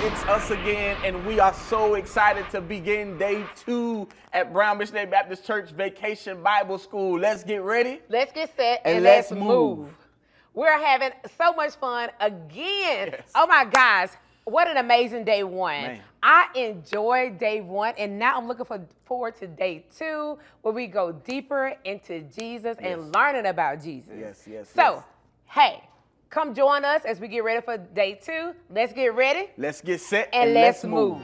it's us again, and we are so excited to begin day 2 at Brown Missionary Baptist Church Vacation Bible School. Let's get ready. Let's get set and let's move. We're having so much fun again. Yes. Oh my gosh, what an amazing day 1. Man. I enjoyed day 1, and now I'm looking forward to day 2, where we go deeper into Jesus and learning about Jesus. So, hey, come join us as we get ready for day 2. Let's get ready. Let's get set and let's move.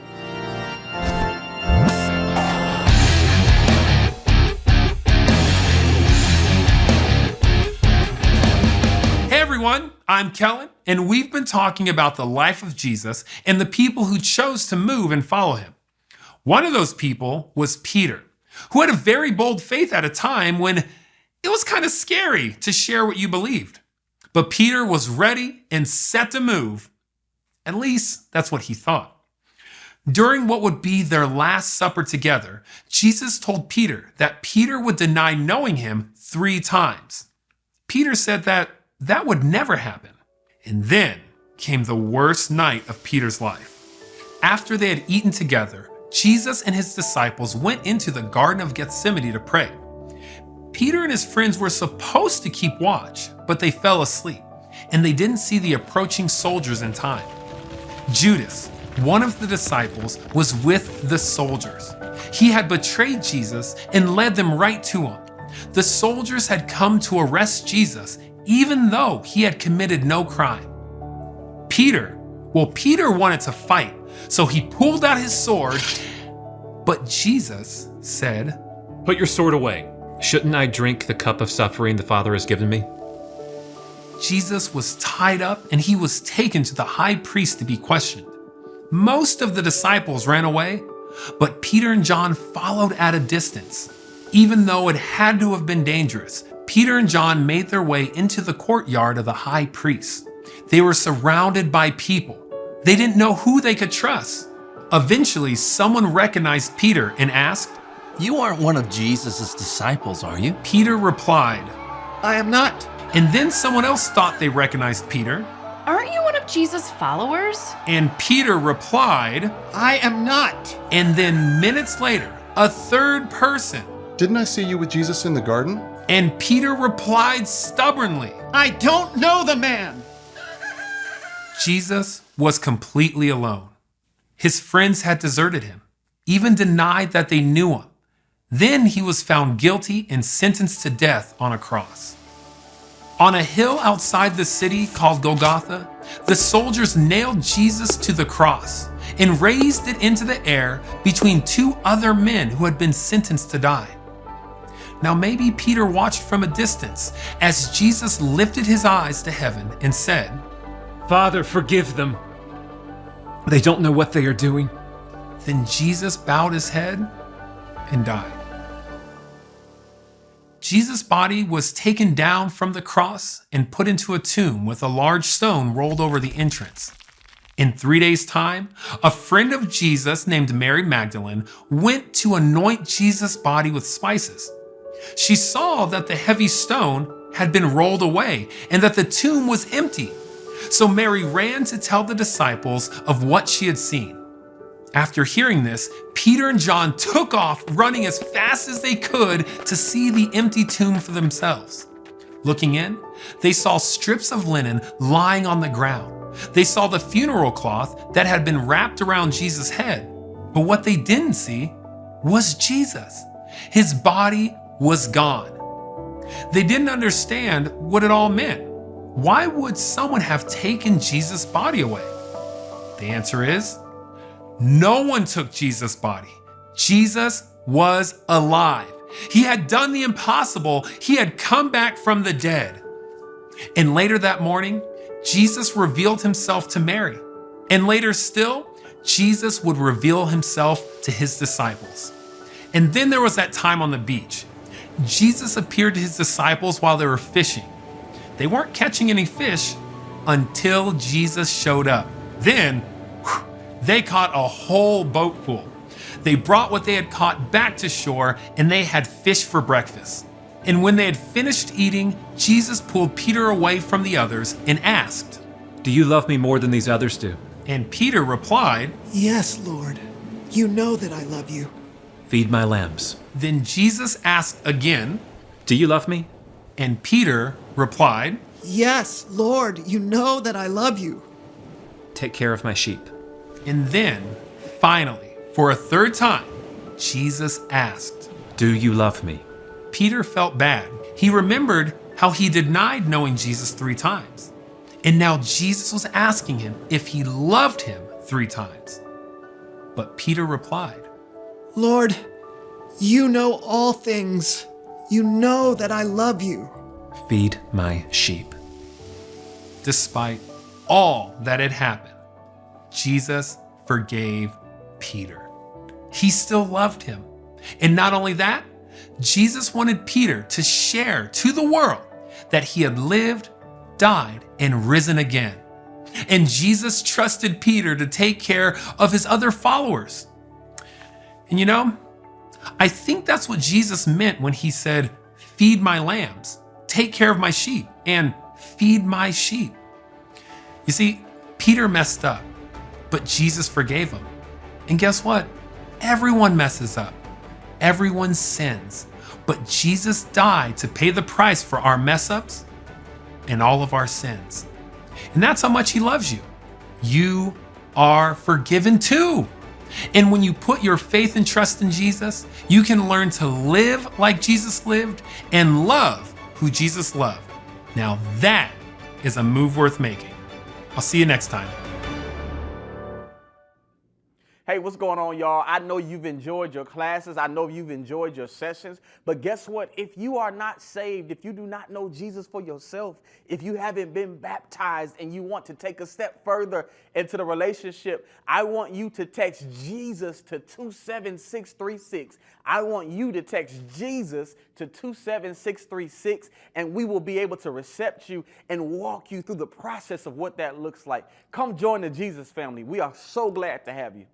Hey everyone, I'm Kellen, and we've been talking about the life of Jesus and the people who chose to move and follow him. One of those people was Peter, who had a very bold faith at a time when it was kind of scary to share what you believed. But Peter was ready and set to move. At least that's what he thought. During what would be their Last Supper together, Jesus told Peter that Peter would deny knowing him 3 times. Peter said that would never happen. And then came the worst night of Peter's life. After they had eaten together, Jesus and his disciples went into the Garden of Gethsemane to pray. Peter and his friends were supposed to keep watch, but they fell asleep, and they didn't see the approaching soldiers in time. Judas, one of the disciples, was with the soldiers. He had betrayed Jesus and led them right to him. The soldiers had come to arrest Jesus, even though he had committed no crime. Peter wanted to fight, so he pulled out his sword, but Jesus said, "Put your sword away. Shouldn't I drink the cup of suffering the Father has given me?" Jesus was tied up and he was taken to the high priest to be questioned. Most of the disciples ran away, but Peter and John followed at a distance. Even though it had to have been dangerous, Peter and John made their way into the courtyard of the high priest. They were surrounded by people. They didn't know who they could trust. Eventually, someone recognized Peter and asked, "You aren't one of Jesus' disciples, are you?" Peter replied, "I am not." And then someone else thought they recognized Peter. "Aren't you one of Jesus' followers?" And Peter replied, "I am not." And then minutes later, a third person. "Didn't I see you with Jesus in the garden?" And Peter replied stubbornly, "I don't know the man." Jesus was completely alone. His friends had deserted him, even denied that they knew him. Then he was found guilty and sentenced to death on a cross. On a hill outside the city called Golgotha, the soldiers nailed Jesus to the cross and raised it into the air between 2 other men who had been sentenced to die. Now maybe Peter watched from a distance as Jesus lifted his eyes to heaven and said, "Father, forgive them. They don't know what they are doing." Then Jesus bowed his head and died. Jesus' body was taken down from the cross and put into a tomb with a large stone rolled over the entrance. In 3 days' time, a friend of Jesus named Mary Magdalene went to anoint Jesus' body with spices. She saw that the heavy stone had been rolled away and that the tomb was empty. So Mary ran to tell the disciples of what she had seen. After hearing this, Peter and John took off running as fast as they could to see the empty tomb for themselves. Looking in, they saw strips of linen lying on the ground. They saw the funeral cloth that had been wrapped around Jesus' head. But what they didn't see was Jesus. His body was gone. They didn't understand what it all meant. Why would someone have taken Jesus' body away? The answer is, no one took Jesus' body. Jesus was alive. He had done the impossible. He had come back from the dead. And later that morning, Jesus revealed himself to Mary. And later still, Jesus would reveal himself to his disciples. And then there was that time on the beach. Jesus appeared to his disciples while they were fishing. They weren't catching any fish until Jesus showed up. Then, they caught a whole boat full. They brought what they had caught back to shore, and they had fish for breakfast. And when they had finished eating, Jesus pulled Peter away from the others and asked, "Do you love me more than these others do?" And Peter replied, Yes, Lord. You know that I love you. Feed my lambs. Then Jesus asked again, Do you love me? and Peter replied, Yes, Lord. You know that I love you. Take care of my sheep. and then, finally, for a third time, Jesus asked. Do you love me? Peter felt bad. He remembered how he denied knowing Jesus 3 times. And now Jesus was asking him if he loved him 3 times. But Peter replied, Lord, you know all things. You know that I love you. Feed my sheep. Despite all that had happened, Jesus forgave Peter. He still loved him. And not only that, Jesus wanted Peter to share to the world that he had lived, died, and risen again. And Jesus trusted Peter to take care of his other followers. And you know, I think that's what Jesus meant when he said, feed my lambs, take care of my sheep, and feed my sheep. You see, Peter messed up, but Jesus forgave him. And guess what? Everyone messes up. Everyone sins. But Jesus died to pay the price for our mess ups and all of our sins. And that's how much he loves you. You are forgiven too. And when you put your faith and trust in Jesus, you can learn to live like Jesus lived and love who Jesus loved. Now that is a move worth making. I'll see you next time. Hey, what's going on, y'all? I know you've enjoyed your classes. I know you've enjoyed your sessions. But guess what? If you are not saved, if you do not know Jesus for yourself, if you haven't been baptized and you want to take a step further into the relationship, I want you to text Jesus to 27636. I want you to text Jesus to 27636, and we will be able to recept you and walk you through the process of what that looks like. Come join the Jesus family. We are so glad to have you.